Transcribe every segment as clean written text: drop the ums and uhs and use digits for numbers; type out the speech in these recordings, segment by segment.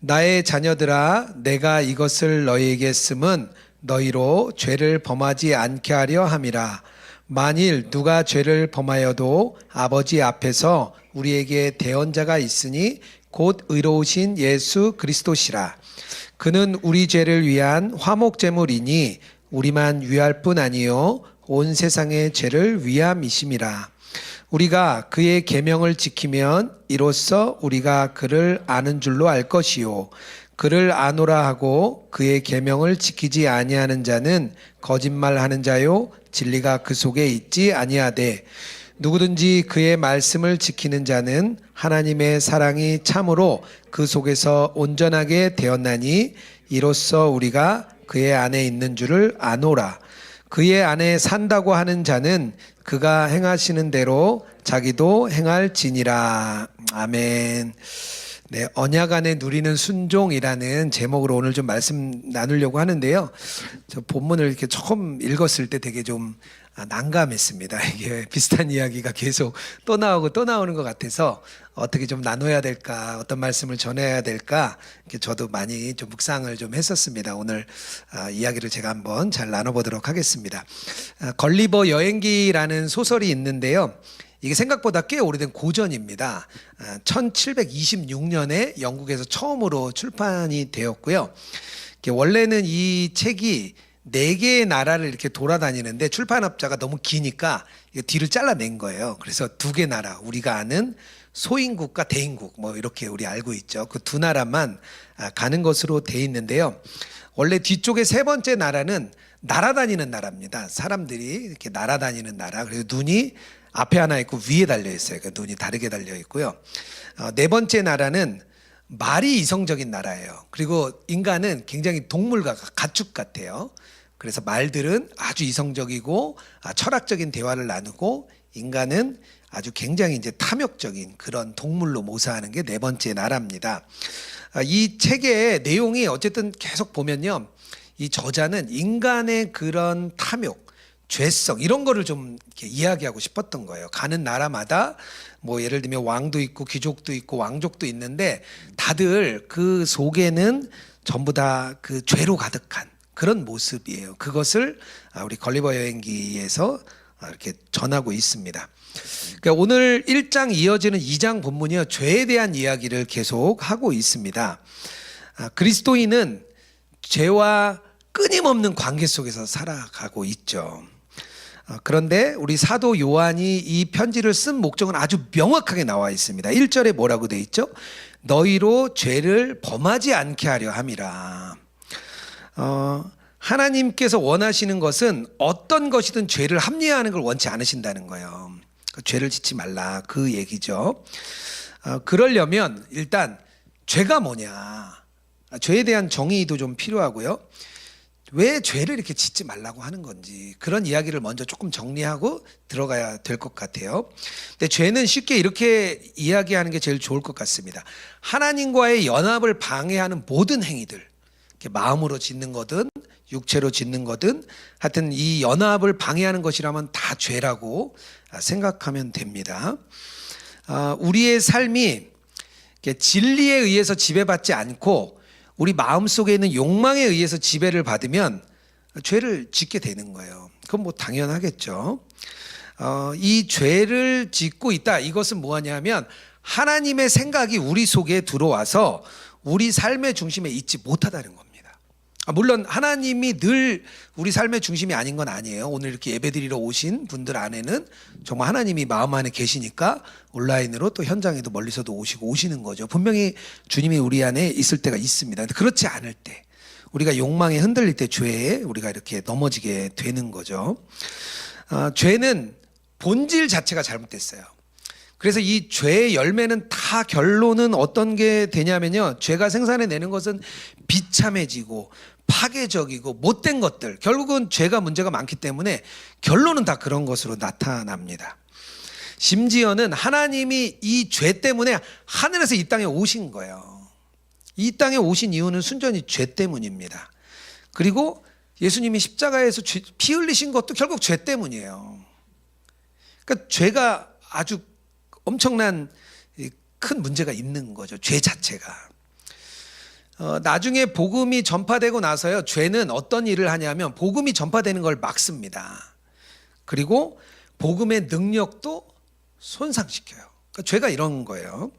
나의 자녀들아, 내가 이것을 너희에게 쓰면 너희로 죄를 범하지 않게 하려 함이라. 만일 누가 죄를 범하여도 아버지 앞에서 우리에게 대언자가 있으니 곧 의로우신 예수 그리스도시라. 그는 우리 죄를 위한 화목제물이니 우리만 위할 뿐 아니요 온 세상의 죄를 위함이심이라. 우리가 그의 계명을 지키면 이로써 우리가 그를 아는 줄로 알 것이요 그를 아노라 하고 그의 계명을 지키지 아니하는 자는 거짓말하는 자요 진리가 그 속에 있지 아니하되 누구든지 그의 말씀을 지키는 자는 하나님의 사랑이 참으로 그 속에서 온전하게 되었나니 이로써 우리가 그의 안에 있는 줄을 아노라. 그의 안에 산다고 하는 자는 그가 행하시는 대로 자기도 행할지니라. 아멘. 네, 언약 안에 누리는 순종이라는 제목으로 오늘 좀 말씀 나누려고 하는데요. 저 본문을 이렇게 처음 읽었을 때 되게 좀 난감했습니다. 이게 비슷한 이야기가 계속 또 나오고 또 나오는 것 같아서 어떻게 좀 나눠야 될까, 어떤 말씀을 전해야 될까, 이렇게 저도 많이 좀 묵상을 좀 했었습니다. 오늘 이야기를 제가 한번 잘 나눠보도록 하겠습니다. 걸리버 여행기라는 소설이 있는데요. 이게 생각보다 꽤 오래된 고전입니다. 1726년에 영국에서 처음으로 출판이 되었고요. 원래는 이 책이 4개의 나라를 이렇게 돌아다니는데 출판업자가 너무 기니까 뒤를 잘라낸 거예요. 그래서 2개 나라, 우리가 아는 소인국과 대인국, 뭐 이렇게 우리 알고 있죠. 그 2 나라만 가는 것으로 돼 있는데요. 원래 뒤쪽에 3번째 나라는 날아다니는 나라입니다. 사람들이 이렇게 날아다니는 나라. 그래서 눈이 앞에 하나 있고 위에 달려 있어요. 그러니까 눈이 다르게 달려 있고요. 4번째 나라는 말이 이성적인 나라예요. 그리고 인간은 굉장히 동물과 가축 같아요. 그래서 말들은 아주 이성적이고 철학적인 대화를 나누고 인간은 아주 굉장히 이제 탐욕적인 그런 동물로 모사하는 게 4번째 나라입니다. 이 책의 내용이 어쨌든 계속 보면요. 이 저자는 인간의 그런 탐욕, 죄성 이런 거를 좀 이렇게 이야기하고 싶었던 거예요. 가는 나라마다 뭐 예를 들면 왕도 있고 귀족도 있고 왕족도 있는데 다들 그 속에는 전부 다 그 죄로 가득한 그런 모습이에요. 그것을 우리 걸리버 여행기에서 이렇게 전하고 있습니다. 그러니까 오늘 1장 이어지는 2장 본문이요. 죄에 대한 이야기를 계속 하고 있습니다. 그리스도인은 죄와 끊임없는 관계 속에서 살아가고 있죠. 그런데 우리 사도 요한이 이 편지를 쓴 목적은 아주 명확하게 나와 있습니다. 1절에 뭐라고 돼 있죠? 너희로 죄를 범하지 않게 하려 함이라. 하나님께서 원하시는 것은 어떤 것이든 죄를 합리화하는 걸 원치 않으신다는 거예요. 죄를 짓지 말라 그 얘기죠. 그러려면 일단 죄가 뭐냐, 죄에 대한 정의도 좀 필요하고요. 왜 죄를 이렇게 짓지 말라고 하는 건지 그런 이야기를 먼저 조금 정리하고 들어가야 될 것 같아요. 근데 죄는 쉽게 이렇게 이야기하는 게 제일 좋을 것 같습니다. 하나님과의 연합을 방해하는 모든 행위들, 마음으로 짓는 거든 육체로 짓는 거든 하여튼 이 연합을 방해하는 것이라면 다 죄라고 생각하면 됩니다. 우리의 삶이 진리에 의해서 지배받지 않고 우리 마음속에 있는 욕망에 의해서 지배를 받으면 죄를 짓게 되는 거예요. 그건 뭐 당연하겠죠. 이 죄를 짓고 있다. 이것은 뭐하냐면 하나님의 생각이 우리 속에 들어와서 우리 삶의 중심에 있지 못하다는 겁니다. 물론 하나님이 늘 우리 삶의 중심이 아닌 건 아니에요. 오늘 이렇게 예배드리러 오신 분들 안에는 정말 하나님이 마음 안에 계시니까 온라인으로 또 현장에도 멀리서도 오시는 거죠. 분명히 주님이 우리 안에 있을 때가 있습니다. 근데 그렇지 않을 때, 우리가 욕망에 흔들릴 때 죄에 우리가 이렇게 넘어지게 되는 거죠. 죄는 본질 자체가 잘못됐어요. 그래서 이 죄의 열매는 다 결론은 어떤 게 되냐면요. 죄가 생산해내는 것은 비참해지고 파괴적이고 못된 것들, 결국은 죄가 문제가 많기 때문에 결론은 다 그런 것으로 나타납니다. 심지어는 하나님이 이 죄 때문에 하늘에서 이 땅에 오신 거예요. 이 땅에 오신 이유는 순전히 죄 때문입니다. 그리고 예수님이 십자가에서 피 흘리신 것도 결국 죄 때문이에요. 그러니까 죄가 아주 엄청난 큰 문제가 있는 거죠. 죄 자체가. 나중에 복음이 전파되고 나서요, 죄는 어떤 일을 하냐면 복음이 전파되는 걸 막습니다. 그리고 복음의 능력도 손상시켜요. 그러니까 죄가 이런 거예요.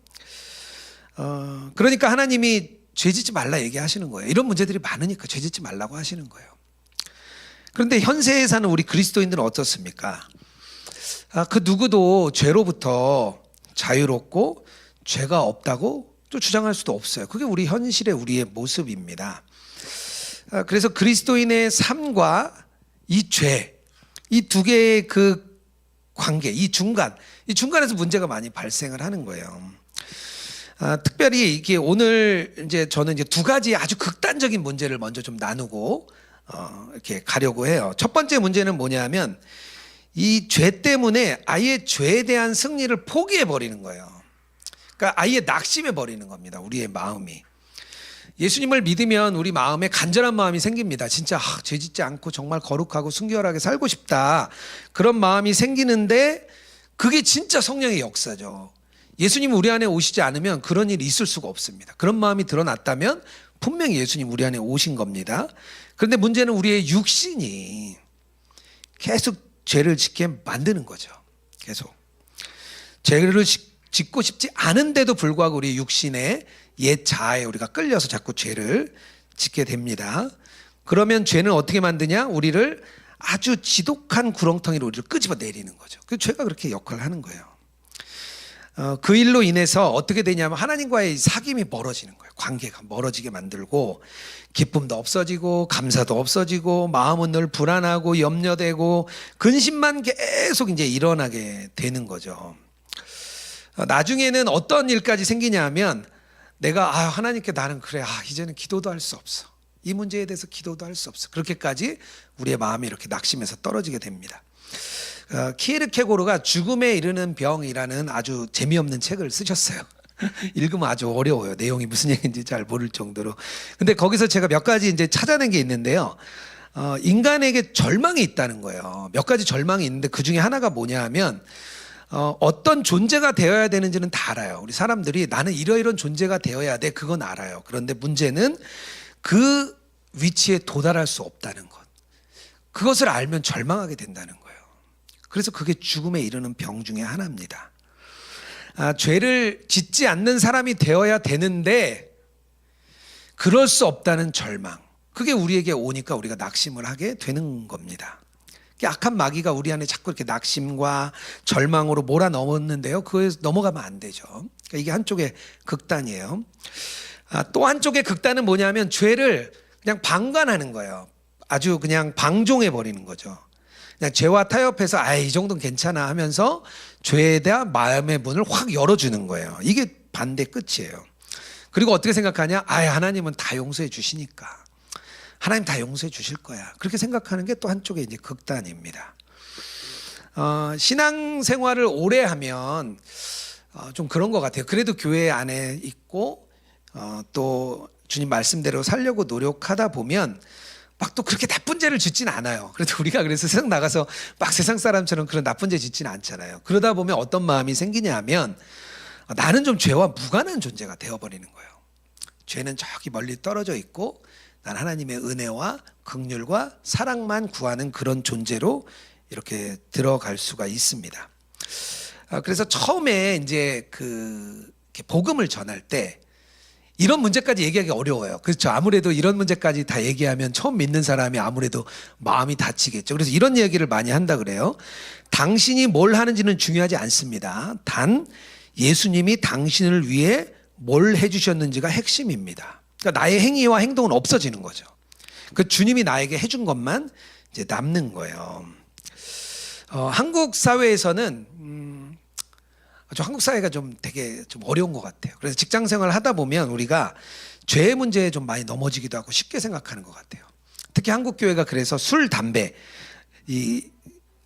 그러니까 하나님이 죄 짓지 말라 얘기하시는 거예요. 이런 문제들이 많으니까 죄 짓지 말라고 하시는 거예요. 그런데 현세에 사는 우리 그리스도인들은 어떻습니까? 그 누구도 죄로부터 자유롭고 죄가 없다고 또 주장할 수도 없어요. 그게 우리 현실의 우리의 모습입니다. 그래서 그리스도인의 삶과 이 죄, 이 두 개의 그 관계, 이 중간에서 문제가 많이 발생을 하는 거예요. 특별히 이게 오늘 이제 저는 이제 두 가지 아주 극단적인 문제를 먼저 좀 나누고 이렇게 가려고 해요. 첫 번째 문제는 뭐냐면 이 죄 때문에 아예 죄에 대한 승리를 포기해 버리는 거예요. 그러니까 아예 낙심해 버리는 겁니다. 우리의 마음이. 예수님을 믿으면 우리 마음에 간절한 마음이 생깁니다. 진짜 죄 짓지 않고 정말 거룩하고 순결하게 살고 싶다. 그런 마음이 생기는데 그게 진짜 성령의 역사죠. 예수님 우리 안에 오시지 않으면 그런 일이 있을 수가 없습니다. 그런 마음이 드러났다면 분명히 예수님 우리 안에 오신 겁니다. 그런데 문제는 우리의 육신이 계속 죄를 짓게 만드는 거죠. 계속 죄를 짓고 싶지 않은데도 불구하고 우리 육신의 옛 자아에 우리가 끌려서 자꾸 죄를 짓게 됩니다. 그러면 죄는 어떻게 만드냐? 우리를 아주 지독한 구렁텅이로 우리를 끄집어 내리는 거죠. 그 죄가 그렇게 역할을 하는 거예요. 그 일로 인해서 어떻게 되냐면 하나님과의 사귐이 멀어지는 거예요. 관계가 멀어지게 만들고 기쁨도 없어지고 감사도 없어지고 마음은 늘 불안하고 염려되고 근심만 계속 이제 일어나게 되는 거죠. 나중에는 어떤 일까지 생기냐면 내가 하나님께 나는 그래 이제는 기도도 할 수 없어. 이 문제에 대해서 기도도 할 수 없어. 그렇게까지 우리의 마음이 이렇게 낙심해서 떨어지게 됩니다. 키에르케고르가 죽음에 이르는 병이라는 아주 재미없는 책을 쓰셨어요. 읽으면 아주 어려워요. 내용이 무슨 얘기인지 잘 모를 정도로. 근데 거기서 제가 몇 가지 이제 찾아낸 게 있는데요. 인간에게 절망이 있다는 거예요. 몇 가지 절망이 있는데 그 중에 하나가 뭐냐 하면 어떤 존재가 되어야 되는지는 다 알아요. 우리 사람들이 나는 이러이런 존재가 되어야 돼. 그건 알아요. 그런데 문제는 그 위치에 도달할 수 없다는 것. 그것을 알면 절망하게 된다는 거예요. 그래서 그게 죽음에 이르는 병 중에 하나입니다. 죄를 짓지 않는 사람이 되어야 되는데 그럴 수 없다는 절망. 그게 우리에게 오니까 우리가 낙심을 하게 되는 겁니다. 악한 마귀가 우리 안에 자꾸 이렇게 낙심과 절망으로 몰아넣었는데요. 그거에 넘어가면 안 되죠. 그러니까 이게 한쪽의 극단이에요. 또 한쪽의 극단은 뭐냐면 죄를 그냥 방관하는 거예요. 아주 그냥 방종해 버리는 거죠. 그냥 죄와 타협해서 이 정도는 괜찮아 하면서 죄에 대한 마음의 문을 확 열어주는 거예요. 이게 반대 끝이에요. 그리고 어떻게 생각하냐? 하나님은 다 용서해 주시니까. 하나님 다 용서해 주실 거야. 그렇게 생각하는 게 또 한쪽의 이제 극단입니다. 신앙생활을 오래 하면 좀 그런 것 같아요. 그래도 교회 안에 있고 또 주님 말씀대로 살려고 노력하다 보면 막 또 그렇게 나쁜 죄를 짓진 않아요. 그래도 우리가 그래서 세상 나가서 막 세상 사람처럼 그런 나쁜 죄 짓진 않잖아요. 그러다 보면 어떤 마음이 생기냐 하면 나는 좀 죄와 무관한 존재가 되어버리는 거예요. 죄는 저기 멀리 떨어져 있고 난 하나님의 은혜와 긍휼과 사랑만 구하는 그런 존재로 이렇게 들어갈 수가 있습니다. 그래서 처음에 이제 복음을 전할 때 이런 문제까지 얘기하기 어려워요. 그렇죠. 아무래도 이런 문제까지 다 얘기하면 처음 믿는 사람이 아무래도 마음이 다치겠죠. 그래서 이런 얘기를 많이 한다 그래요. 당신이 뭘 하는지는 중요하지 않습니다. 단 예수님이 당신을 위해 뭘 해주셨는지가 핵심입니다. 그러니까 나의 행위와 행동은 없어지는 거죠. 그 주님이 나에게 해준 것만 이제 남는 거예요. 한국 사회에서는 한국 사회가 좀 되게 좀 어려운 것 같아요. 그래서 직장 생활을 하다 보면 우리가 죄의 문제에 좀 많이 넘어지기도 하고 쉽게 생각하는 것 같아요. 특히 한국 교회가 그래서 술, 담배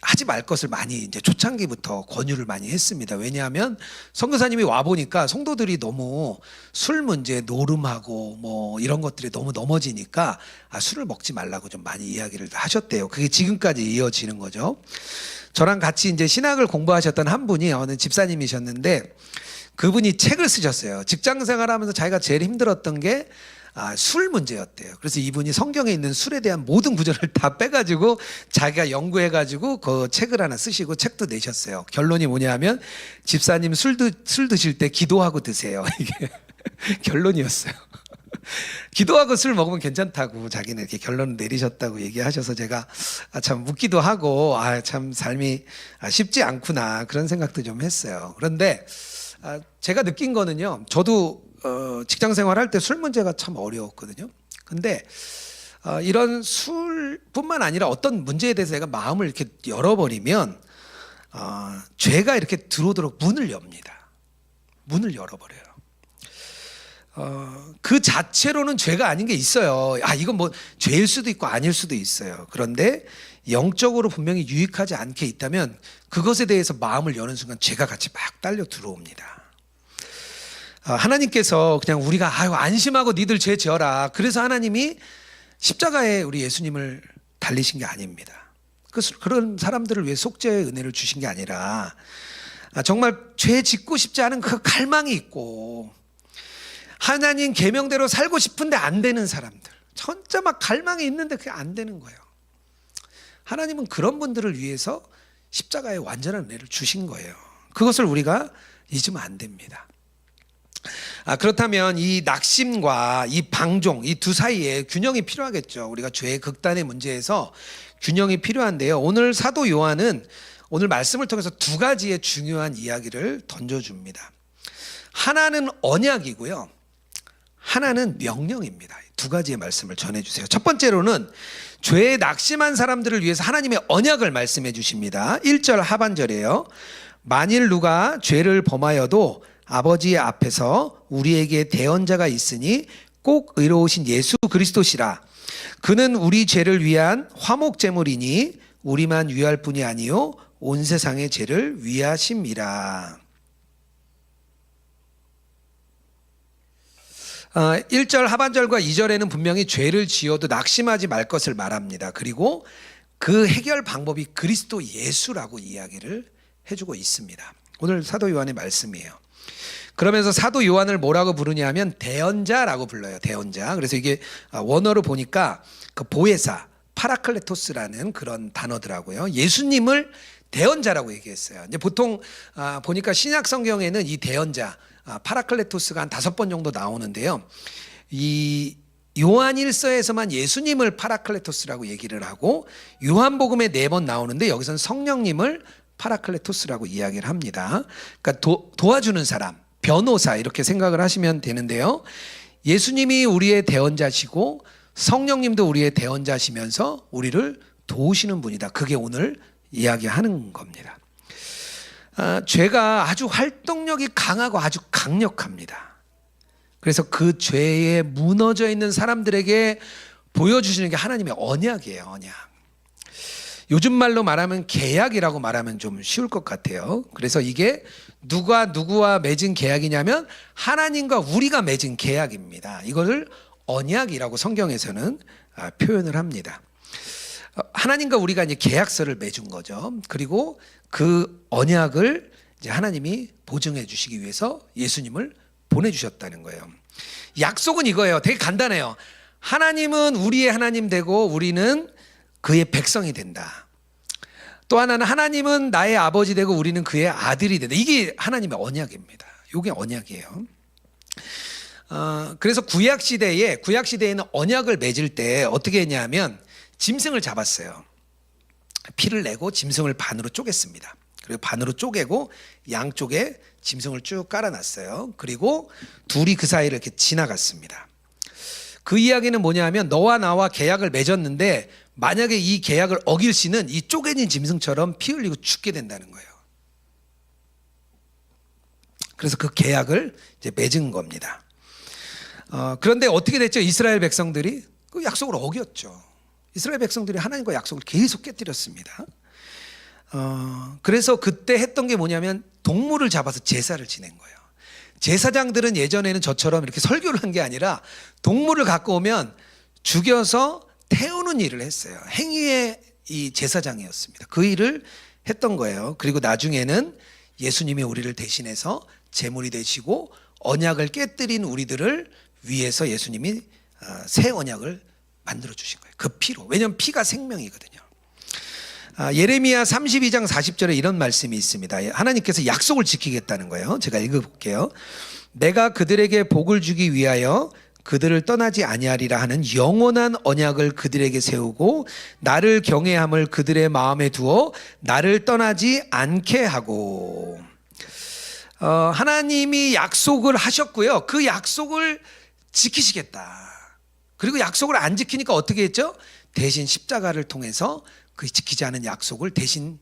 하지 말 것을 많이 이제 초창기부터 권유를 많이 했습니다. 왜냐하면 선교사님이 와 보니까 성도들이 너무 술 문제 노름하고 뭐 이런 것들이 너무 넘어지니까 술을 먹지 말라고 좀 많이 이야기를 하셨대요. 그게 지금까지 이어지는 거죠. 저랑 같이 이제 신학을 공부하셨던 한 분이 어느 집사님이셨는데 그분이 책을 쓰셨어요. 직장 생활하면서 자기가 제일 힘들었던 게 술 문제였대요. 그래서 이분이 성경에 있는 술에 대한 모든 구절을 다 빼가지고 자기가 연구해가지고 그 책을 하나 쓰시고 책도 내셨어요. 결론이 뭐냐면 집사님 술 드실 때 기도하고 드세요. 이게 결론이었어요. 기도하고 술 먹으면 괜찮다고 자기는 이렇게 결론을 내리셨다고 얘기하셔서 제가 참 웃기도 하고 참 삶이 쉽지 않구나 그런 생각도 좀 했어요. 그런데 제가 느낀 거는요. 저도 직장 생활할 때 술 문제가 참 어려웠거든요. 근데 이런 술뿐만 아니라 어떤 문제에 대해서 내가 마음을 이렇게 열어버리면 죄가 이렇게 들어오도록 문을 엽니다. 문을 열어버려요. 그 자체로는 죄가 아닌 게 있어요. 이건 뭐 죄일 수도 있고 아닐 수도 있어요. 그런데 영적으로 분명히 유익하지 않게 있다면 그것에 대해서 마음을 여는 순간 죄가 같이 막 딸려 들어옵니다. 하나님께서 그냥 우리가 안심하고 니들 죄 지어라. 그래서 하나님이 십자가에 우리 예수님을 달리신 게 아닙니다. 그런 사람들을 위해 속죄의 은혜를 주신 게 아니라 정말 죄 짓고 싶지 않은 그 갈망이 있고 하나님 계명대로 살고 싶은데 안 되는 사람들, 진짜 막 갈망이 있는데 그게 안 되는 거예요. 하나님은 그런 분들을 위해서 십자가에 완전한 은혜를 주신 거예요. 그것을 우리가 잊으면 안 됩니다. 그렇다면 이 낙심과 이 방종, 이 두 사이에 균형이 필요하겠죠. 우리가 죄의 극단의 문제에서 균형이 필요한데요. 오늘 사도 요한은 오늘 말씀을 통해서 두 가지의 중요한 이야기를 던져줍니다. 하나는 언약이고요. 하나는 명령입니다. 두 가지의 말씀을 전해주세요. 첫 번째로는 죄에 낙심한 사람들을 위해서 하나님의 언약을 말씀해 주십니다. 1절 하반절이에요. 만일 누가 죄를 범하여도 아버지 앞에서 우리에게 대언자가 있으니 꼭 의로우신 예수 그리스도시라. 그는 우리 죄를 위한 화목제물이니 우리만 위할 뿐이 아니요 온 세상의 죄를 위하심이라. 1절 하반절과 2절에는 분명히 죄를 지어도 낙심하지 말 것을 말합니다. 그리고 그 해결 방법이 그리스도 예수라고 이야기를 해주고 있습니다. 오늘 사도 요한의 말씀이에요. 그러면서 사도 요한을 뭐라고 부르냐면 대언자라고 불러요. 대언자. 그래서 이게 원어로 보니까 그 보혜사 파라클레토스라는 그런 단어더라고요. 예수님을 대언자라고 얘기했어요. 이제 보통 보니까 신약 성경에는 이 대언자 파라클레토스가 한 5번 정도 나오는데요. 이 요한일서에서만 예수님을 파라클레토스라고 얘기를 하고 요한복음에 4번 나오는데 여기서는 성령님을 파라클레토스라고 이야기를 합니다. 그러니까 도와주는 사람, 변호사 이렇게 생각을 하시면 되는데요. 예수님이 우리의 대언자시고 성령님도 우리의 대언자시면서 우리를 도우시는 분이다. 그게 오늘 이야기하는 겁니다. 죄가 아주 활동력이 강하고 아주 강력합니다. 그래서 그 죄에 무너져 있는 사람들에게 보여주시는 게 하나님의 언약이에요. 언약. 요즘 말로 말하면 계약이라고 말하면 좀 쉬울 것 같아요. 그래서 이게 누구와 맺은 계약이냐면 하나님과 우리가 맺은 계약입니다. 이것을 언약이라고 성경에서는 표현을 합니다. 하나님과 우리가 이제 계약서를 맺은 거죠. 그리고 그 언약을 이제 하나님이 보증해 주시기 위해서 예수님을 보내주셨다는 거예요. 약속은 이거예요. 되게 간단해요. 하나님은 우리의 하나님 되고 우리는 그의 백성이 된다. 또 하나는 하나님은 나의 아버지 되고 우리는 그의 아들이 된다. 이게 하나님의 언약입니다. 이게 언약이에요. 그래서 구약 시대에는 언약을 맺을 때 어떻게 했냐면 짐승을 잡았어요. 피를 내고 짐승을 반으로 쪼갰습니다. 그리고 반으로 쪼개고 양쪽에 짐승을 쭉 깔아놨어요. 그리고 둘이 그 사이를 이렇게 지나갔습니다. 그 이야기는 뭐냐면 너와 나와 계약을 맺었는데 만약에 이 계약을 어길 시는 이 쪼개진 짐승처럼 피 흘리고 죽게 된다는 거예요. 그래서 그 계약을 이제 맺은 겁니다. 그런데 어떻게 됐죠? 이스라엘 백성들이 그 약속을 어겼죠. 이스라엘 백성들이 하나님과 약속을 계속 깨뜨렸습니다. 그래서 그때 했던 게 뭐냐면 동물을 잡아서 제사를 지낸 거예요. 제사장들은 예전에는 저처럼 이렇게 설교를 한 게 아니라 동물을 갖고 오면 죽여서 태우는 일을 했어요. 행위의 이 제사장이었습니다. 그 일을 했던 거예요. 그리고 나중에는 예수님이 우리를 대신해서 제물이 되시고 언약을 깨뜨린 우리들을 위해서 예수님이 새 언약을 만들어 주신 거예요. 그 피로. 왜냐하면 피가 생명이거든요. 예레미야 32장 40절에 이런 말씀이 있습니다. 하나님께서 약속을 지키겠다는 거예요. 제가 읽어볼게요. 내가 그들에게 복을 주기 위하여 그들을 떠나지 아니하리라 하는 영원한 언약을 그들에게 세우고 나를 경외함을 그들의 마음에 두어 나를 떠나지 않게 하고. 하나님이 약속을 하셨고요. 그 약속을 지키시겠다. 그리고 약속을 안 지키니까 어떻게 했죠? 대신 십자가를 통해서 그 지키지 않은 약속을 대신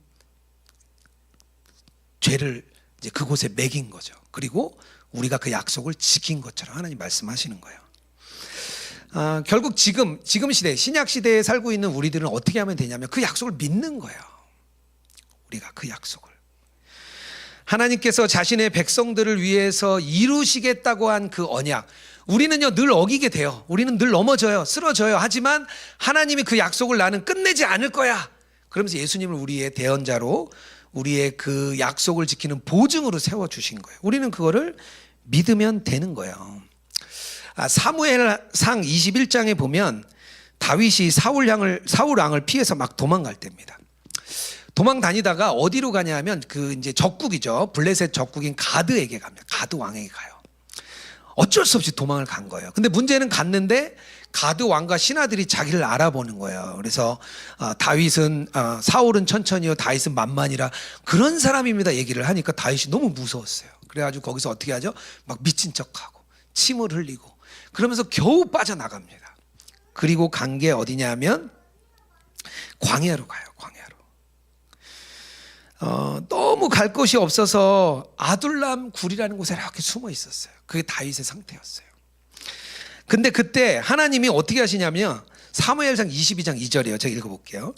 죄를 이제 그곳에 매긴 거죠. 그리고 우리가 그 약속을 지킨 것처럼 하나님 말씀하시는 거예요. 결국 지금 시대, 신약 시대에 살고 있는 우리들은 어떻게 하면 되냐면 그 약속을 믿는 거예요. 우리가 그 약속을. 하나님께서 자신의 백성들을 위해서 이루시겠다고 한 그 언약, 우리는요 늘 어기게 돼요. 우리는 늘 넘어져요. 쓰러져요. 하지만 하나님이 그 약속을 나는 끝내지 않을 거야. 그러면서 예수님을 우리의 대언자로 우리의 그 약속을 지키는 보증으로 세워주신 거예요. 우리는 그거를 믿으면 되는 거예요. 사무엘상 21장에 보면 다윗이 사울 왕을 피해서 막 도망갈 때입니다. 도망 다니다가 어디로 가냐 하면 그 이제 적국이죠. 블레셋 적국인 가드에게 갑니다. 가드 왕에게 가요. 어쩔 수 없이 도망을 간 거예요. 근데 문제는 갔는데 가드 왕과 신하들이 자기를 알아보는 거예요. 그래서 다윗은 사울은 천천히요 다윗은 만만이라 그런 사람입니다 얘기를 하니까 다윗이 너무 무서웠어요. 그래가지고 거기서 어떻게 하죠? 막 미친 척하고 침을 흘리고 그러면서 겨우 빠져나갑니다. 그리고 간 게 어디냐면 광야로 가요. 너무 갈 곳이 없어서 아둘람 굴이라는 곳에 이렇게 숨어 있었어요. 그게 다윗의 상태였어요. 근데 그때 하나님이 어떻게 하시냐면 사무엘상 22장 2절이에요. 제가 읽어볼게요.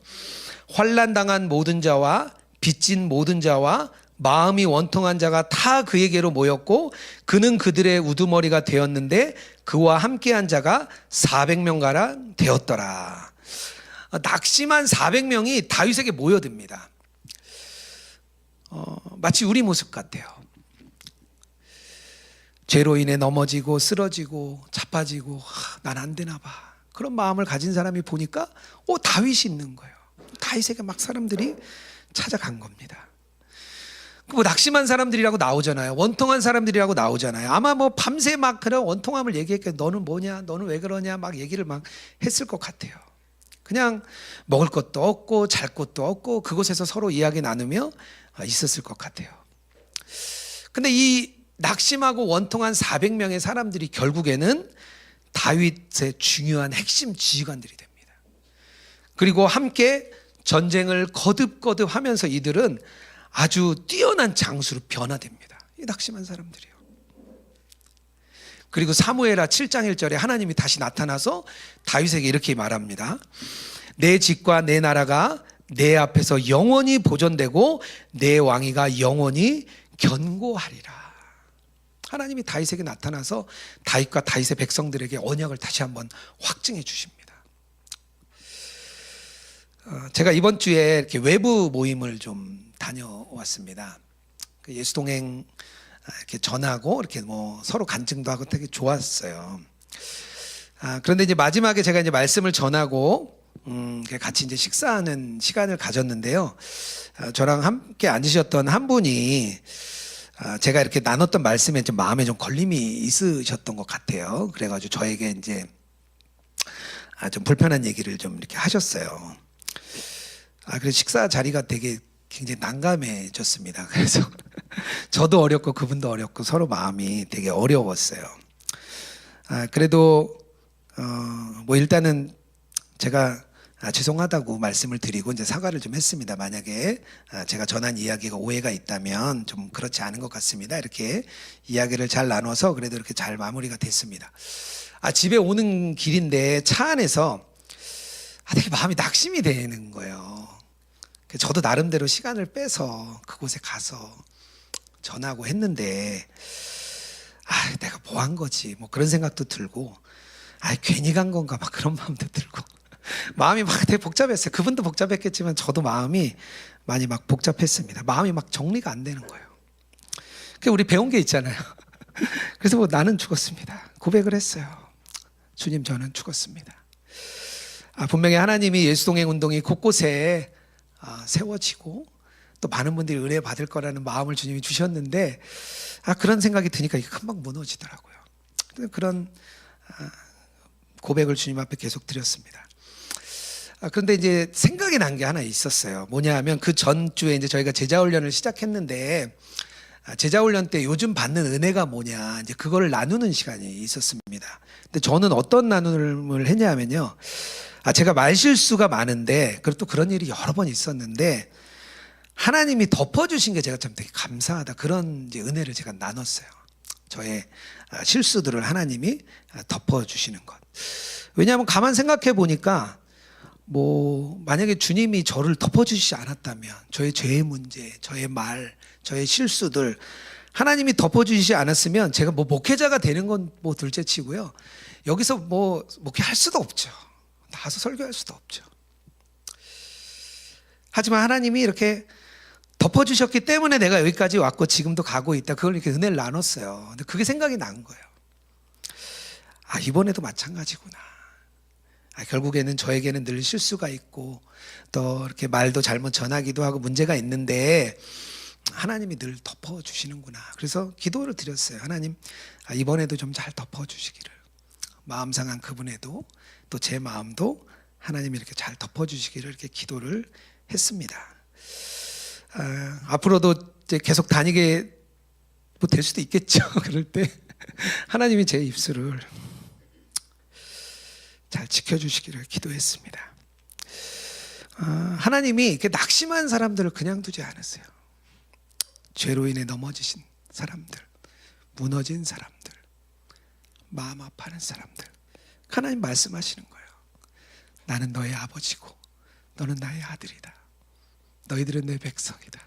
환난 당한 모든 자와 빚진 모든 자와 마음이 원통한 자가 다 그에게로 모였고 그는 그들의 우두머리가 되었는데 그와 함께한 자가 400명가량 되었더라. 낙심한 400명이 다윗에게 모여듭니다. 마치 우리 모습 같아요. 죄로 인해 넘어지고 쓰러지고 자빠지고 난 안 되나 봐. 그런 마음을 가진 사람이 보니까 다윗이 있는 거예요. 다윗에게 막 사람들이 찾아간 겁니다. 뭐 낙심한 사람들이라고 나오잖아요. 원통한 사람들이라고 나오잖아요. 아마 뭐 밤새 막 그런 원통함을 얘기했겠. 너는 뭐냐? 너는 왜 그러냐? 막 얘기를 막 했을 것 같아요. 그냥 먹을 것도 없고 잘 곳도 없고 그곳에서 서로 이야기 나누며 있었을 것 같아요. 근데 이 낙심하고 원통한 400명의 사람들이 결국에는 다윗의 중요한 핵심 지휘관들이 됩니다. 그리고 함께 전쟁을 거듭거듭 하면서 이들은 아주 뛰어난 장수로 변화됩니다. 이 낙심한 사람들이요. 그리고 사무엘하 7장 1절에 하나님이 다시 나타나서 다윗에게 이렇게 말합니다. 내 집과 내 나라가 내 앞에서 영원히 보존되고 내 왕위가 영원히 견고하리라. 하나님이 다윗에게 나타나서 다윗과 다윗의 백성들에게 언약을 다시 한번 확증해 주십니다. 제가 이번 주에 이렇게 외부 모임을 좀 다녀왔습니다. 예수동행 이렇게 전하고 이렇게 뭐 서로 간증도 하고 되게 좋았어요. 그런데 이제 마지막에 제가 이제 말씀을 전하고 같이 이제 식사하는 시간을 가졌는데요. 저랑 함께 앉으셨던 한 분이 제가 이렇게 나눴던 말씀에 좀 마음에 좀 걸림이 있으셨던 것 같아요. 그래가지고 저에게 이제 좀 불편한 얘기를 좀 이렇게 하셨어요. 그래서 식사 자리가 되게 굉장히 난감해졌습니다. 그래서 저도 어렵고 그분도 어렵고 서로 마음이 되게 어려웠어요. 그래도 뭐 일단은 제가 죄송하다고 말씀을 드리고 이제 사과를 좀 했습니다. 만약에 제가 전한 이야기가 오해가 있다면 좀 그렇지 않은 것 같습니다. 이렇게 이야기를 잘 나눠서 그래도 이렇게 잘 마무리가 됐습니다. 집에 오는 길인데 차 안에서 되게 마음이 낙심이 되는 거예요. 저도 나름대로 시간을 빼서 그곳에 가서 전하고 했는데 내가 뭐 한 거지 뭐 그런 생각도 들고 괜히 간 건가 막 그런 마음도 들고 마음이 막 되게 복잡했어요. 그분도 복잡했겠지만 저도 마음이 많이 막 복잡했습니다. 마음이 막 정리가 안 되는 거예요. 우리 배운 게 있잖아요. 그래서 뭐 나는 죽었습니다. 고백을 했어요. 주님 저는 죽었습니다. 분명히 하나님이 예수동행 운동이 곳곳에 세워지고 또 많은 분들이 은혜 받을 거라는 마음을 주님이 주셨는데 그런 생각이 드니까 이게 금방 무너지더라고요. 그런 고백을 주님 앞에 계속 드렸습니다. 그런데 이제 생각이 난 게 하나 있었어요. 뭐냐 하면 그 전주에 이제 저희가 제자훈련을 시작했는데 제자훈련 때 요즘 받는 은혜가 뭐냐 이제 그걸 나누는 시간이 있었습니다. 근데 저는 어떤 나눔을 했냐면요. 제가 말실수가 많은데 그리고 또 그런 일이 여러 번 있었는데 하나님이 덮어주신 게 제가 참 되게 감사하다. 그런 이제 은혜를 제가 나눴어요. 저의 실수들을 하나님이 덮어주시는 것. 왜냐하면 가만 생각해 보니까 만약에 주님이 저를 덮어주시지 않았다면 저의 죄의 문제, 저의 말, 저의 실수들 하나님이 덮어주시지 않았으면 제가 목회자가 되는 건 둘째 치고요. 여기서 목회할 수도 없죠. 나가서 설교할 수도 없죠. 하지만 하나님이 이렇게 덮어주셨기 때문에 내가 여기까지 왔고 지금도 가고 있다. 그걸 이렇게 은혜를 나눴어요. 근데 그게 생각이 난 거예요. 이번에도 마찬가지구나. 결국에는 저에게는 늘 실수가 있고 또 이렇게 말도 잘못 전하기도 하고 문제가 있는데 하나님이 늘 덮어주시는구나. 그래서 기도를 드렸어요. 하나님 이번에도 좀 잘 덮어주시기를. 마음 상한 그분에도 또 제 마음도 하나님이 이렇게 잘 덮어주시기를 이렇게 기도를 했습니다. 앞으로도 이제 계속 다니게 될 수도 있겠죠. 그럴 때 하나님이 제 입술을 잘 지켜주시기를 기도했습니다. 하나님이 이렇게 낙심한 사람들을 그냥 두지 않으세요. 죄로 인해 넘어지신 사람들, 무너진 사람들, 마음 아파하는 사람들, 하나님 말씀하시는 거예요. 나는 너의 아버지고 너는 나의 아들이다. 너희들은 내 백성이다.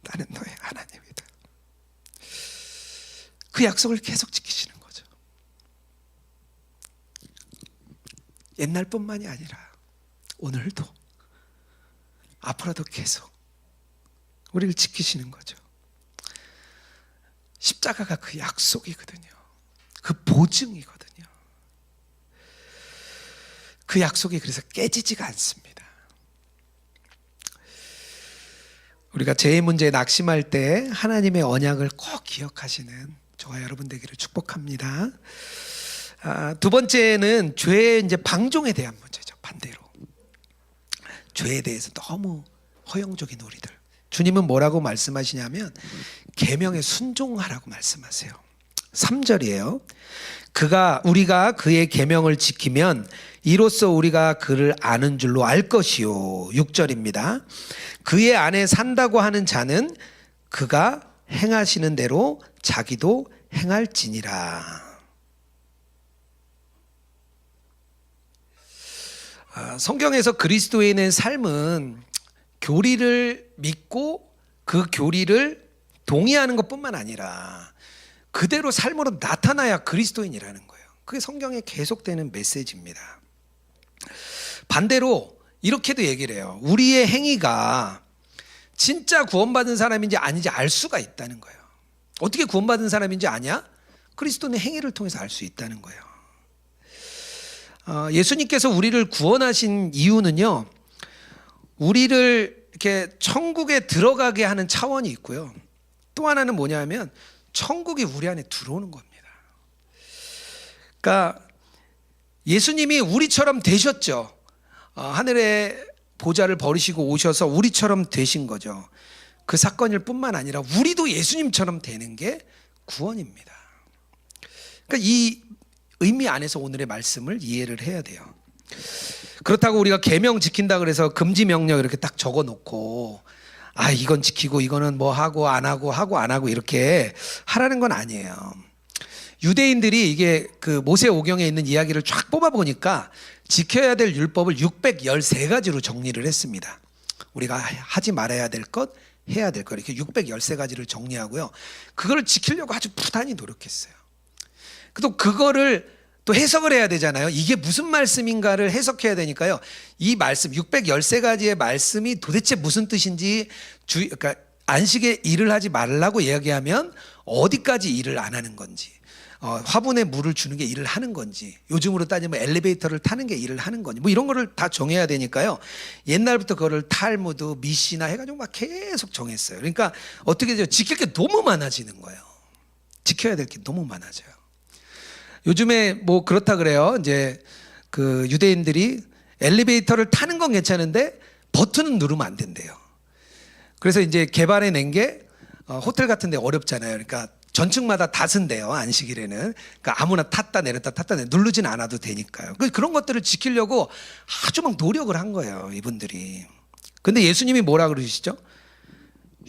나는 너의 하나님이다. 그 약속을 계속 지키시는 거죠. 옛날뿐만이 아니라 오늘도 앞으로도 계속 우리를 지키시는 거죠. 십자가가 그 약속이거든요. 그 보증이거든요. 그 약속이 그래서 깨지지가 않습니다. 우리가 죄의 문제에 낙심할 때 하나님의 언약을 꼭 기억하시는 저와 여러분 되기를 축복합니다. 두 번째는 죄의 이제 방종에 대한 문제죠. 반대로 죄에 대해서 너무 허용적인 우리들. 주님은 뭐라고 말씀하시냐면 계명에 순종하라고 말씀하세요. 3절이에요. 우리가 그의 계명을 지키면 이로써 우리가 그를 아는 줄로 알 것이요. 6절입니다. 그의 안에 산다고 하는 자는 그가 행하시는 대로 자기도 행할지니라. 성경에서 그리스도인의 삶은 교리를 믿고 그 교리를 동의하는 것뿐만 아니라 그대로 삶으로 나타나야 그리스도인이라는 거예요. 그게 성경에 계속되는 메시지입니다. 반대로 이렇게도 얘기를 해요. 우리의 행위가 진짜 구원받은 사람인지 아닌지 알 수가 있다는 거예요. 어떻게 구원받은 사람인지 아냐? 그리스도의 행위를 통해서 알 수 있다는 거예요. 예수님께서 우리를 구원하신 이유는요, 우리를 이렇게 천국에 들어가게 하는 차원이 있고요. 또 하나는 뭐냐면 천국이 우리 안에 들어오는 겁니다. 그러니까 예수님이 우리처럼 되셨죠. 하늘의 보좌를 버리시고 오셔서 우리처럼 되신 거죠. 그 사건일 뿐만 아니라 우리도 예수님처럼 되는 게 구원입니다. 그러니까 이 의미 안에서 오늘의 말씀을 이해를 해야 돼요. 그렇다고 우리가 계명 지킨다 그래서 금지 명령 이렇게 딱 적어 놓고 이건 지키고 이거는 뭐 하고 안 하고 이렇게 하라는 건 아니에요. 유대인들이 이게 그 모세 오경에 있는 이야기를 쫙 뽑아 보니까 지켜야 될 율법을 613가지로 정리를 했습니다. 우리가 하지 말아야 될 것, 해야 될 것 이렇게 613가지를 정리하고요. 그걸 지키려고 아주 부단히 노력했어요. 또 그거를 또 해석을 해야 되잖아요. 이게 무슨 말씀인가를 해석해야 되니까요. 이 말씀 613가지의 말씀이 도대체 무슨 뜻인지 그러니까 안식에 일을 하지 말라고 이야기하면 어디까지 일을 안 하는 건지, 화분에 물을 주는 게 일을 하는 건지, 요즘으로 따지면 엘리베이터를 타는 게 일을 하는 건지, 뭐 이런 거를 다 정해야 되니까요. 옛날부터 그거를 탈무드, 미시나 해가지고 막 계속 정했어요. 그러니까 어떻게 돼요? 지킬 게 너무 많아지는 거예요. 지켜야 될 게 너무 많아져요. 요즘에 뭐 그렇다 그래요. 이제 그 유대인들이 엘리베이터를 타는 건 괜찮은데 버튼은 누르면 안 된대요. 그래서 이제 개발해 낸 게 호텔 같은 데 어렵잖아요. 그러니까 전층마다 다 쓴대요. 안식일에는. 그러니까 아무나 탔다 내렸다 누르진 않아도 되니까요. 그런 것들을 지키려고 아주 막 노력을 한 거예요, 이분들이. 근데 예수님이 뭐라 그러시죠?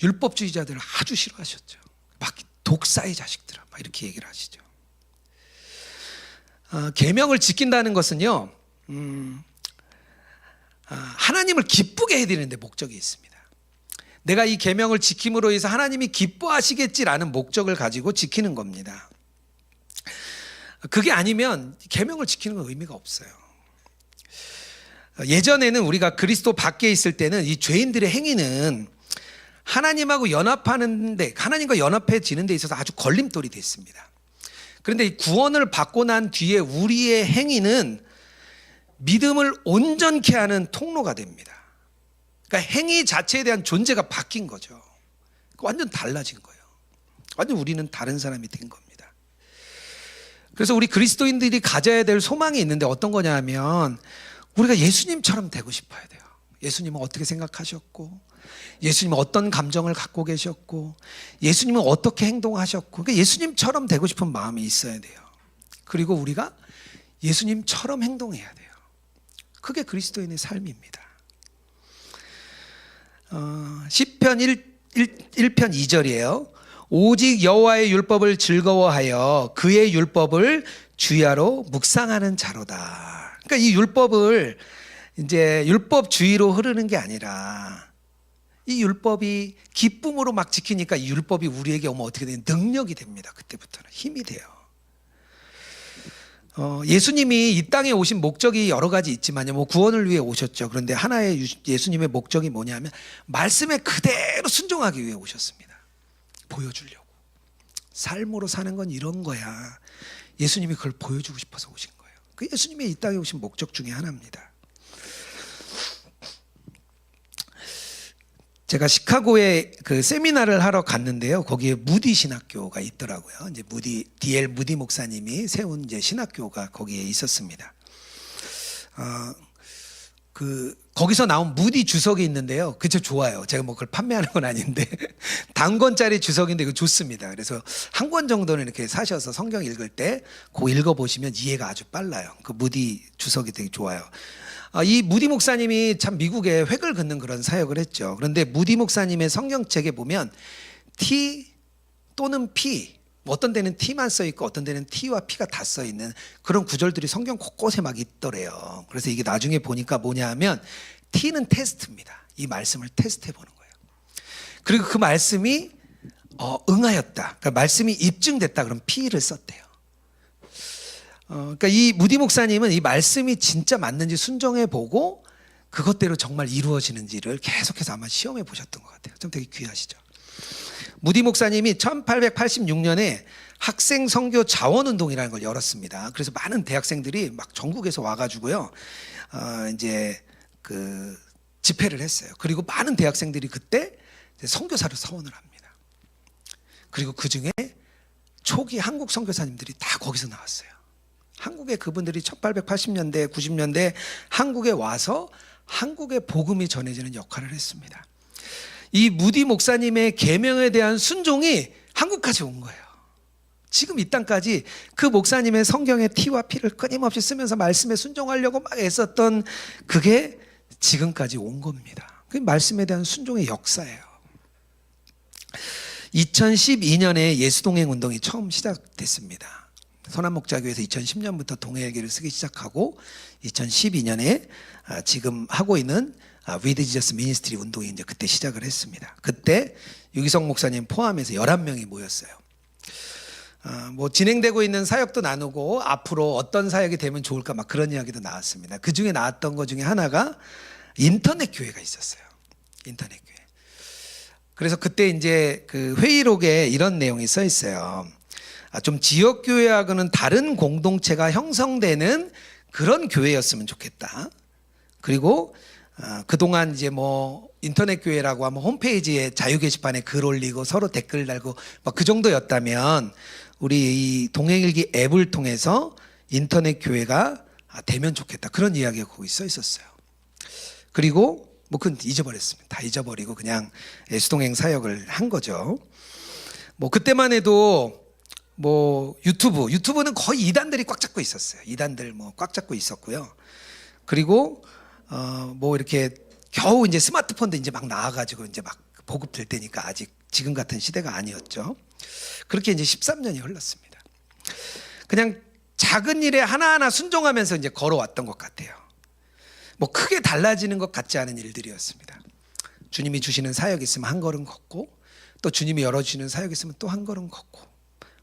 율법주의자들을 아주 싫어하셨죠. 막 독사의 자식들아, 막 이렇게 얘기를 하시죠. 계명을 지킨다는 것은요, 하나님을 기쁘게 해드리는 데 목적이 있습니다. 내가 이 계명을 지킴으로 해서 하나님이 기뻐하시겠지라는 목적을 가지고 지키는 겁니다. 그게 아니면 계명을 지키는 건 의미가 없어요. 예전에는 우리가 그리스도 밖에 있을 때는 이 죄인들의 행위는 하나님하고 연합하는데, 하나님과 연합해지는 데 있어서 아주 걸림돌이 됐습니다. 그런데 이 구원을 받고 난 뒤에 우리의 행위는 믿음을 온전케 하는 통로가 됩니다. 그러니까 행위 자체에 대한 존재가 바뀐 거죠. 완전 달라진 거예요. 완전 우리는 다른 사람이 된 겁니다. 그래서 우리 그리스도인들이 가져야 될 소망이 있는데 어떤 거냐 하면, 우리가 예수님처럼 되고 싶어야 돼요. 예수님은 어떻게 생각하셨고, 예수님은 어떤 감정을 갖고 계셨고, 예수님은 어떻게 행동하셨고, 그러니까 예수님처럼 되고 싶은 마음이 있어야 돼요. 그리고 우리가 예수님처럼 행동해야 돼요. 그게 그리스도인의 삶입니다. 시편 1편 2절이에요. 오직 여호와의 율법을 즐거워하여 그의 율법을 주야로 묵상하는 자로다. 그러니까 이 율법을 이제 율법주의로 흐르는 게 아니라, 이 율법이 기쁨으로 막 지키니까 이 율법이 우리에게 오면 어떻게 되는 능력이 됩니다. 그때부터는 힘이 돼요. 예수님이 이 땅에 오신 목적이 여러 가지 있지만요, 뭐 구원을 위해 오셨죠. 그런데 하나의 예수님의 목적이 뭐냐면 말씀에 그대로 순종하기 위해 오셨습니다. 보여주려고. 삶으로 사는 건 이런 거야. 예수님이 그걸 보여주고 싶어서 오신 거예요. 그 예수님의 이 땅에 오신 목적 중에 하나입니다. 제가 시카고에 그 세미나를 하러 갔는데요. 거기에 무디 신학교가 있더라고요. 이제 D.L. 무디 목사님이 세운 이제 신학교가 거기에 있었습니다. 거기서 나온 무디 주석이 있는데요. 그저 좋아요. 제가 뭐 그걸 판매하는 건 아닌데 단권짜리 주석인데 이거 좋습니다. 그래서 한 권 정도는 이렇게 사셔서 성경 읽을 때 그거 읽어보시면 이해가 아주 빨라요. 그 무디 주석이 되게 좋아요. 이 무디 목사님이 참 미국에 획을 긋는 그런 사역을 했죠. 그런데 무디 목사님의 성경책에 보면 T 또는 P, 어떤 데는 T만 써 있고 어떤 데는 T와 P가 다 써 있는 그런 구절들이 성경 곳곳에 막 있더래요. 그래서 이게 나중에 보니까 뭐냐 하면 T는 테스트입니다. 이 말씀을 테스트해 보는 거예요. 그리고 그 말씀이 응하였다, 그러니까 말씀이 입증됐다, 그럼 P를 썼대요. 그러니까 이 무디 목사님은 이 말씀이 진짜 맞는지 순정해 보고 그것대로 정말 이루어지는지를 계속해서 아마 시험해 보셨던 것 같아요. 좀 되게 귀하시죠. 무디 목사님이 1886년에 학생 선교 자원운동이라는 걸 열었습니다. 그래서 많은 대학생들이 막 전국에서 와가지고요, 이제 그 집회를 했어요. 그리고 많은 대학생들이 그때 선교사로 서원을 합니다. 그리고 그 중에 초기 한국 선교사님들이 다 거기서 나왔어요. 한국에 그분들이 1880년대, 90년대 한국에 와서 한국의 복음이 전해지는 역할을 했습니다. 이 무디 목사님의 계명에 대한 순종이 한국까지 온 거예요. 지금 이 땅까지 그 목사님의 성경의 T와 P를 끊임없이 쓰면서 말씀에 순종하려고 막 애썼던 그게 지금까지 온 겁니다. 그 말씀에 대한 순종의 역사예요. 2012년에 예수동행 운동이 처음 시작됐습니다. 선한목자교회에서 2010년부터 동행일기를 쓰기 시작하고 2012년에 지금 하고 있는 With Jesus Ministry 운동이 이제 그때 시작을 했습니다. 그때 유기성 목사님 포함해서 11명이 모였어요. 뭐 진행되고 있는 사역도 나누고 앞으로 어떤 사역이 되면 좋을까 막 그런 이야기도 나왔습니다. 그 중에 나왔던 것 중에 하나가 인터넷 교회가 있었어요. 인터넷 교회. 그래서 그때 이제 그 회의록에 이런 내용이 써 있어요. 좀 지역 교회하고는 다른 공동체가 형성되는 그런 교회였으면 좋겠다. 그리고 그동안 이제 뭐 인터넷 교회라고 하면 홈페이지에 자유 게시판에 글 올리고 서로 댓글 달고 뭐 그 정도였다면 우리 이 동행일기 앱을 통해서 인터넷 교회가 되면 좋겠다. 그런 이야기가 거기 써 있었어요. 그리고 뭐 그건 잊어버렸습니다. 다 잊어버리고 그냥 예수동행 사역을 한 거죠. 뭐 그때만 해도 뭐 유튜브는 거의 이단들이 꽉 잡고 있었어요. 이단들 뭐 꽉 잡고 있었고요. 그리고 뭐 이렇게 겨우 이제 스마트폰도 이제 막 나와가지고 이제 막 보급될 때니까 아직 지금 같은 시대가 아니었죠. 그렇게 이제 13년이 흘렀습니다. 그냥 작은 일에 하나하나 순종하면서 이제 걸어왔던 것 같아요. 뭐 크게 달라지는 것 같지 않은 일들이었습니다. 주님이 주시는 사역이 있으면 한 걸음 걷고 또 주님이 열어주시는 사역이 있으면 또 한 걸음 걷고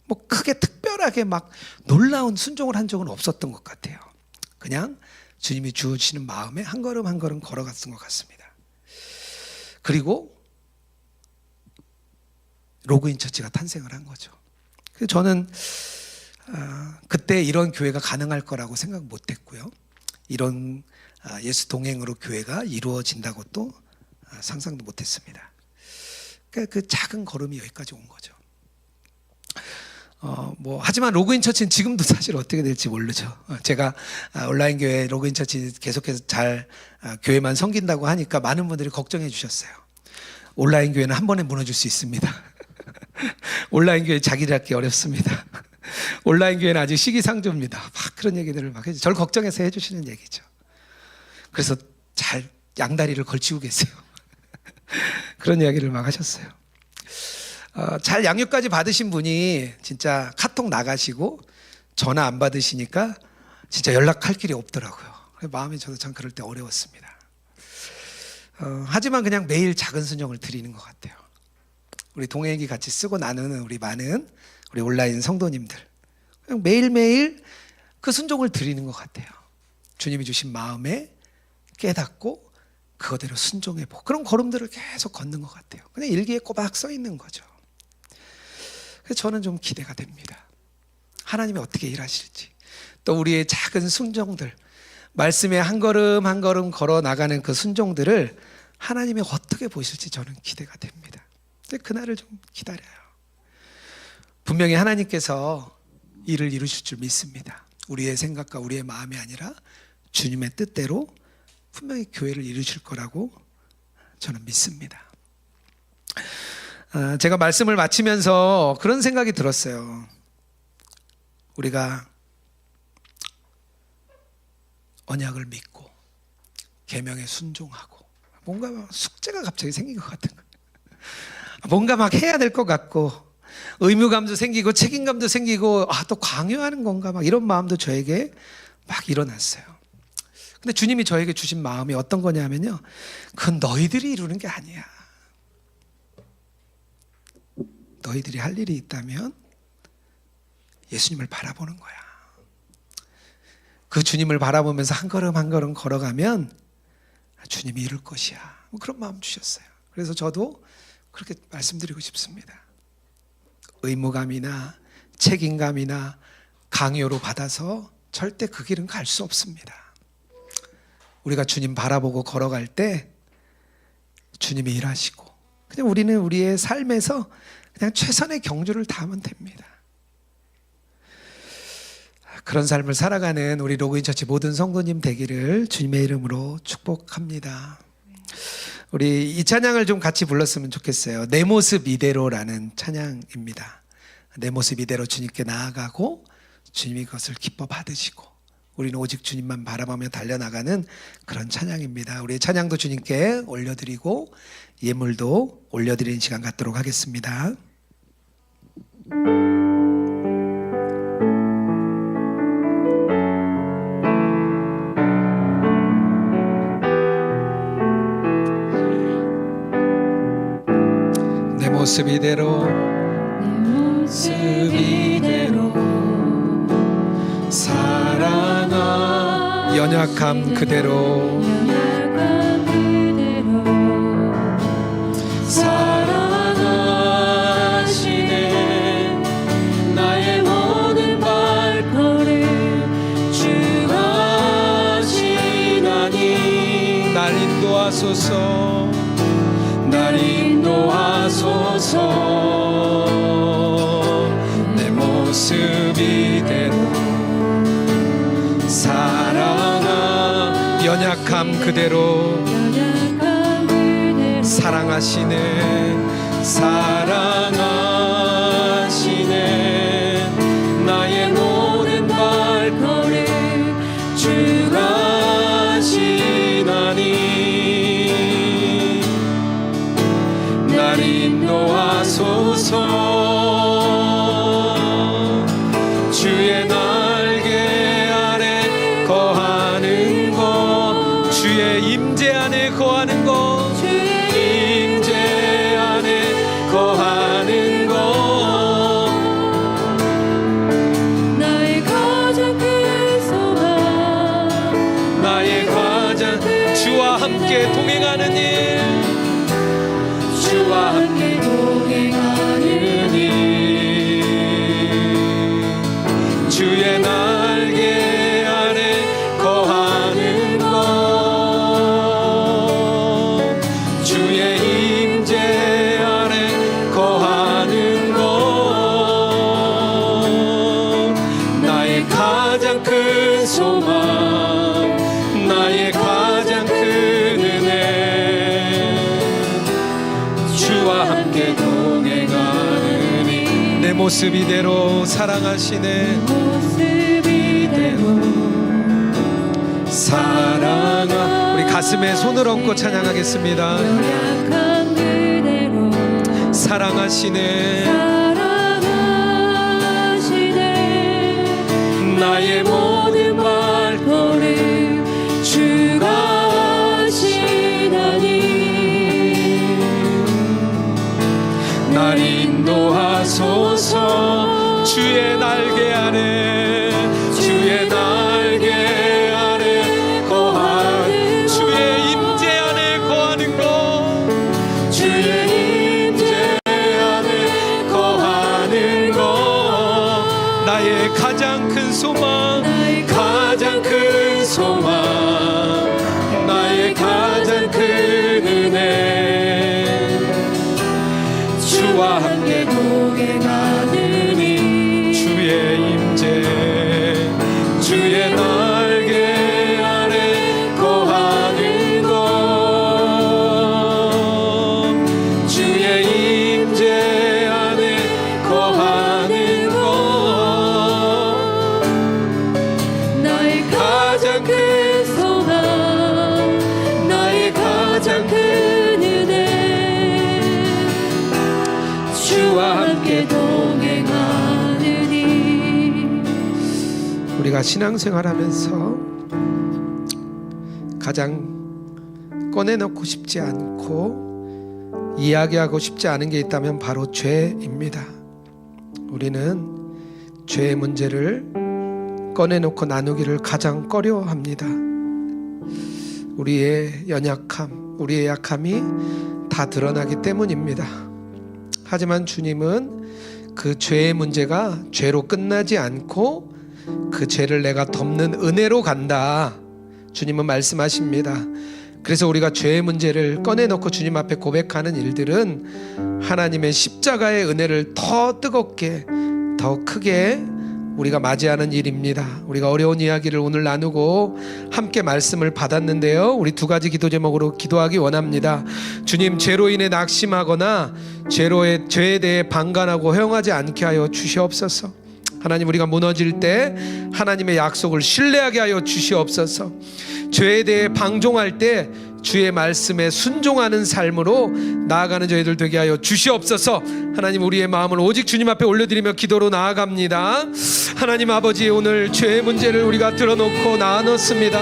뭐 크게 특별하게 막 놀라운 순종을 한 적은 없었던 것 같아요. 그냥 주님이 주시는 마음에 한 걸음 한 걸음 걸어갔던 것 같습니다. 그리고 로그인 처치가 탄생을 한 거죠. 그래서 저는 그때 이런 교회가 가능할 거라고 생각 못했고요. 이런 예수 동행으로 교회가 이루어진다고 또 상상도 못했습니다. 그러니까 그 작은 걸음이 여기까지 온 거죠. 뭐 하지만 로그인 처치는 지금도 사실 어떻게 될지 모르죠. 제가 온라인 교회 로그인 처치 계속해서 잘 교회만 섬긴다고 하니까 많은 분들이 걱정해 주셨어요. 온라인 교회는 한 번에 무너질 수 있습니다. 온라인 교회 자기를 갖기 어렵습니다. 온라인 교회는 아직 시기상조입니다. 막 그런 얘기들을 막 해주세요. 저를 걱정해서 해주시는 얘기죠. 그래서 잘 양다리를 걸치고 계세요. 그런 이야기를 막 하셨어요. 잘 양육까지 받으신 분이 진짜 카톡 나가시고 전화 안 받으시니까 진짜 연락할 길이 없더라고요. 마음이 저도 참 그럴 때 어려웠습니다. 하지만 그냥 매일 작은 순종을 드리는 것 같아요. 우리 동행이 같이 쓰고 나누는 우리 많은 우리 온라인 성도님들 그냥 매일매일 그 순종을 드리는 것 같아요. 주님이 주신 마음에 깨닫고 그거대로 순종해보고 그런 걸음들을 계속 걷는 것 같아요. 그냥 일기에 꼬박 써 있는 거죠. 그래서 저는 좀 기대가 됩니다. 하나님이 어떻게 일하실지 또 우리의 작은 순종들 말씀에 한 걸음 한 걸음 걸어 나가는 그 순종들을 하나님이 어떻게 보실지 저는 기대가 됩니다. 그날을 좀 기다려요. 분명히 하나님께서 일을 이루실 줄 믿습니다. 우리의 생각과 우리의 마음이 아니라 주님의 뜻대로 분명히 교회를 이루실 거라고 저는 믿습니다. 제가 말씀을 마치면서 그런 생각이 들었어요. 우리가 언약을 믿고 계명에 순종하고 뭔가 숙제가 갑자기 생긴 것 같은 거예요. 뭔가 막 해야 될 것 같고 의무감도 생기고 책임감도 생기고 또 강요하는 건가 막 이런 마음도 저에게 막 일어났어요. 근데 주님이 저에게 주신 마음이 어떤 거냐면요, 그건 너희들이 이루는 게 아니야. 너희들이 할 일이 있다면 예수님을 바라보는 거야. 그 주님을 바라보면서 한 걸음 한 걸음 걸어가면 주님이 이룰 것이야. 뭐 그런 마음 주셨어요. 그래서 저도 그렇게 말씀드리고 싶습니다. 의무감이나 책임감이나 강요로 받아서 절대 그 길은 갈 수 없습니다. 우리가 주님 바라보고 걸어갈 때 주님이 일하시고 그냥 우리는 우리의 삶에서 그냥 최선의 경주를 다하면 됩니다. 그런 삶을 살아가는 우리 로그인 처치 모든 성도님 되기를 주님의 이름으로 축복합니다. 우리 이 찬양을 좀 같이 불렀으면 좋겠어요. 내 모습 이대로라는 찬양입니다. 내 모습 이대로 주님께 나아가고 주님이 그것을 기뻐 받으시고 우리는 오직 주님만 바라보며 달려나가는 그런 찬양입니다. 우리 찬양도 주님께 올려드리고 예물도 올려드리는 시간 갖도록 하겠습니다. 내 모습 이대로 사랑아 연약함 그대로 사랑하시네 나의 날 인도하소서. 날 인도하소서. 내 모습 이대로 사랑하. 연약함 그대로 사랑하시네. 사랑하시네. 나의 모든 발걸음 주가 하시나니. 날 인도하소서. 주의 날개 아래 거하는 것, 주의 임재 안에 거하는 것, 임재 안에 거하는 것. 나의 가장 큰 소망, 나의 가장. 주와 함께 동행하는 일, 주와 함께 동행하는 일. 주의 날개 아래 거하는 것, 주의 임재 아래 거하는 것. 나의 가장 큰 소망, 나의 가장 큰 은혜, 주와 함께 동행하는 이. 내 모습 이대로 사랑하시네. 모습 이대로 사랑하. 우리 가슴에 손을 얹고 찬양하겠습니다. 연약한 그대로 사랑하시네. 사랑하시네. 나의 모든 발걸음 주가 하시나니. 날 인도하소서. 주의 날개 아래, 주의 날개 아래 거하는, 주의 임재 안에 거하는 것, 주의 임재 안에 거하는 것. 나의 가장 큰 소망, 가장 큰 소망, 나의 가장 큰 은혜, 주와 함께 동행하느니. 주의 임재, 주의 날개 아래 거하는 것, 주의 임재 안에 거하는 것. 나의 가장 큰 소망, 나의 가장 큰 은혜, 주와 함께 동행하느니. 우리가 신앙생활하면서 가장 꺼내놓고 싶지 않고 이야기하고 싶지 않은 게 있다면 바로 죄입니다. 우리는 죄의 문제를 꺼내놓고 나누기를 가장 꺼려합니다. 우리의 연약함, 우리의 약함이 다 드러나기 때문입니다. 하지만 주님은 그 죄의 문제가 죄로 끝나지 않고 그 죄를 내가 덮는 은혜로 간다, 주님은 말씀하십니다. 그래서 우리가 죄의 문제를 꺼내놓고 주님 앞에 고백하는 일들은 하나님의 십자가의 은혜를 더 뜨겁게, 더 크게 우리가 맞이하는 일입니다. 우리가 어려운 이야기를 오늘 나누고 함께 말씀을 받았는데요, 우리 두 가지 기도 제목으로 기도하기 원합니다. 주님, 죄로 인해 낙심하거나 죄에 대해 방관하고 허용하지 않게 하여 주시옵소서. 하나님, 우리가 무너질 때 하나님의 약속을 신뢰하게 하여 주시옵소서. 죄에 대해 방종할 때 주의 말씀에 순종하는 삶으로 나아가는 저희들 되게 하여 주시옵소서. 하나님, 우리의 마음을 오직 주님 앞에 올려드리며 기도로 나아갑니다. 하나님 아버지, 오늘 죄의 문제를 우리가 들어놓고 나눴습니다.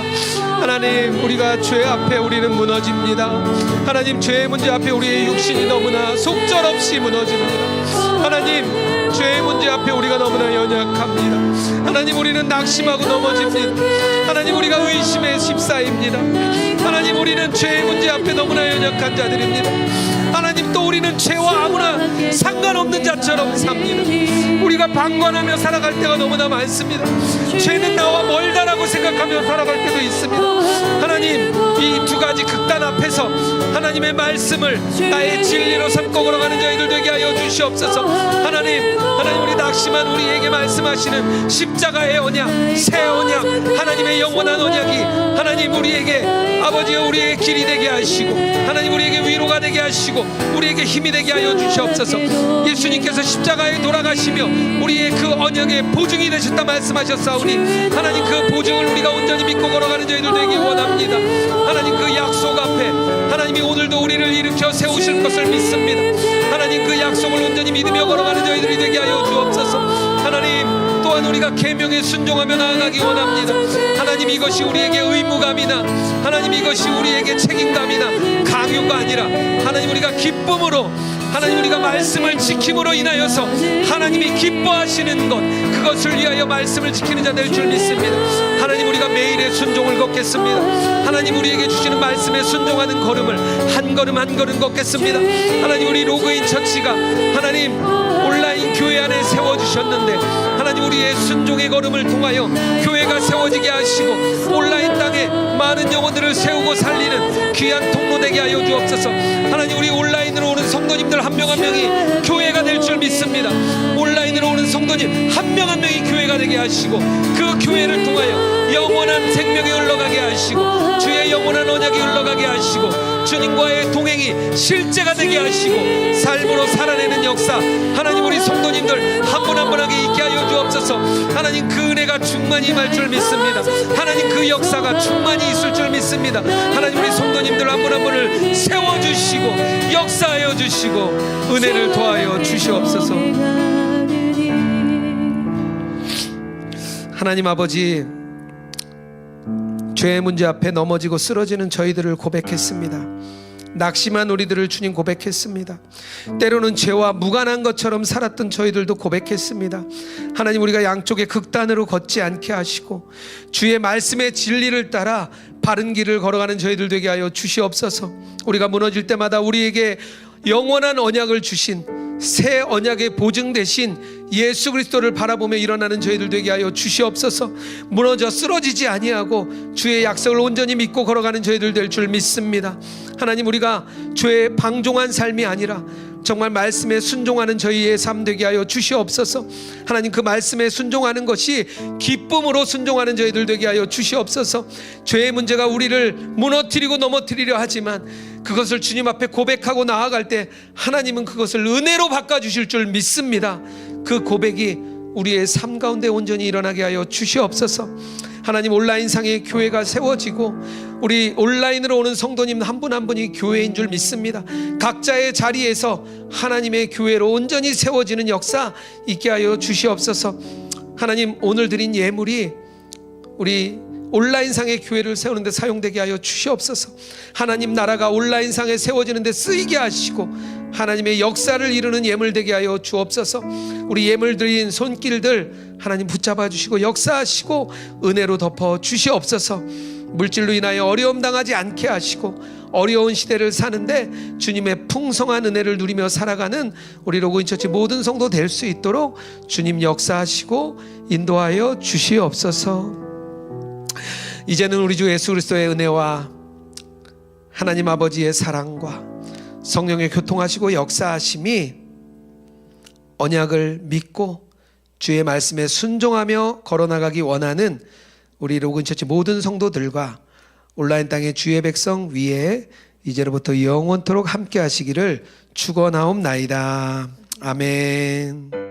하나님, 우리가 죄 앞에 우리는 무너집니다. 하나님, 죄의 문제 앞에 우리의 육신이 너무나 속절없이 무너집니다. 하나님, 죄의 문제 앞에 우리가 너무나 연약합니다. 하나님, 우리는 낙심하고 넘어집니다. 하나님, 우리가 의심에 휩싸입니다. 하나님, 우리는 죄의 문제 앞에 너무나 연약한 자들입니다. 하나님, 또 우리는 죄와 아무나 상관없는 자처럼 삽니다. 우리가 방관하며 살아갈 때가 너무나 많습니다. 죄는 나와 멀다라고 생각하며 살아갈 때도 있습니다. 하나님, 이 두 가지 앞에서 하나님의 말씀을 나의 진리로 삼고 걸어가는 저희들 되게 하여 주시옵소서. 하나님 우리 낙심한 우리에게 말씀하시는 십자가의 언약, 새 언약, 하나님의 영원한 언약이 하나님 우리에게 아버지여 우리의 길이 되게 하시고 하나님 우리에게 위로가 되게 하시고 우리에게 힘이 되게 하여 주시옵소서. 예수님께서 십자가에 돌아가시며 우리의 그 언약의 보증이 되셨다 말씀하셨사오니 하나님 그 보증을 우리가 온전히 믿고 걸어가는 저희들 되기 원합니다. 하나님 그 약속 앞에 하나님이 오늘도 우리를 일으켜 세우실 것을 믿습니다. 하나님 그 약속을 온전히 믿으며 걸어가는 저희들이 되게 하여 주옵소서. 하나님 또한 우리가 계명에 순종하며 나아가기 원합니다. 하나님 이것이 우리에게 의무감이나 하나님 이것이 우리에게 책임감이나 강요가 아니라 하나님 우리가 기쁨으로 하나님 우리가 말씀을 지킴으로 인하여서 하나님이 기뻐하시는 것 그것을 위하여 말씀을 지키는 자 될 줄 믿습니다. 하나님 우리가 매일의 순종을 걷겠습니다. 하나님 우리에게 주시는 말씀에 순종하는 걸음을 한 걸음 한 걸음 걷겠습니다. 하나님 우리 로그인 처치가 하나님 온라인 교회 안에 세워주셨는데 하나님 우리의 순종의 걸음을 통하여 교회가 세워지게 하시고 온라인 땅에 많은 영혼들을 세우고 살리는 귀한 통로 되게 하여 주옵소서. 하나님 우리 온라인으로 오는 성도님들 한 명 한 명이 교회가 될 줄 믿습니다. 온라인으로 오는 성도님 한 명 한 명이 교회가 되게 하시고 그 교회를 통하여 영원한 생명이 흘러가게 하시고 주의 영원한 언약이 흘러가게 하시고 주님과의 동행이 실제가 되게 하시고 삶으로 살아내는 역사 하나님 우리 성도님들 한 분 한 분에게 있게 하여 주옵소서. 하나님 그 은혜가 충만히 임할 줄 믿습니다. 하나님 그 역사가 충만히 있을 줄 믿습니다. 하나님 우리 성도님들 한 분 한 분을 세워주시고 역사하여 주시고 은혜를 더하여 주시옵소서. 하나님 아버지 죄의 문제 앞에 넘어지고 쓰러지는 저희들을 고백했습니다. 낙심한 우리들을 주님 고백했습니다. 때로는 죄와 무관한 것처럼 살았던 저희들도 고백했습니다. 하나님 우리가 양쪽의 극단으로 걷지 않게 하시고 주의 말씀의 진리를 따라 바른 길을 걸어가는 저희들 되게 하여 주시옵소서. 우리가 무너질 때마다 우리에게 영원한 언약을 주신 새 언약의 보증 대신 예수 그리스도를 바라보며 일어나는 저희들 되게 하여 주시옵소서. 무너져 쓰러지지 아니하고 주의 약속을 온전히 믿고 걸어가는 저희들 될 줄 믿습니다. 하나님 우리가 죄에 방종한 삶이 아니라 정말 말씀에 순종하는 저희의 삶 되게 하여 주시옵소서. 하나님 그 말씀에 순종하는 것이 기쁨으로 순종하는 저희들 되게 하여 주시옵소서. 죄의 문제가 우리를 무너뜨리고 넘어뜨리려 하지만 그것을 주님 앞에 고백하고 나아갈 때 하나님은 그것을 은혜로 바꿔주실 줄 믿습니다. 그 고백이 우리의 삶 가운데 온전히 일어나게 하여 주시옵소서. 하나님 온라인상의 교회가 세워지고 우리 온라인으로 오는 성도님 한 분 한 분이 교회인 줄 믿습니다. 각자의 자리에서 하나님의 교회로 온전히 세워지는 역사 있게 하여 주시옵소서. 하나님 오늘 드린 예물이 우리 온라인상의 교회를 세우는 데 사용되게 하여 주시옵소서. 하나님 나라가 온라인상에 세워지는 데 쓰이게 하시고 하나님의 역사를 이루는 예물 되게 하여 주옵소서. 우리 예물 드린 손길들 하나님 붙잡아 주시고 역사하시고 은혜로 덮어 주시옵소서. 물질로 인하여 어려움 당하지 않게 하시고 어려운 시대를 사는데 주님의 풍성한 은혜를 누리며 살아가는 우리 로그인처치 모든 성도 될 수 있도록 주님 역사하시고 인도하여 주시옵소서. 이제는 우리 주 예수 그리스도의 은혜와 하나님 아버지의 사랑과 성령의 교통하시고 역사하심이 언약을 믿고 주의 말씀에 순종하며 걸어나가기 원하는 우리 로그인처치 모든 성도들과 온라인 땅의 주의 백성 위에 이제로부터 영원토록 함께 하시기를 축원하옵나이다. 아멘.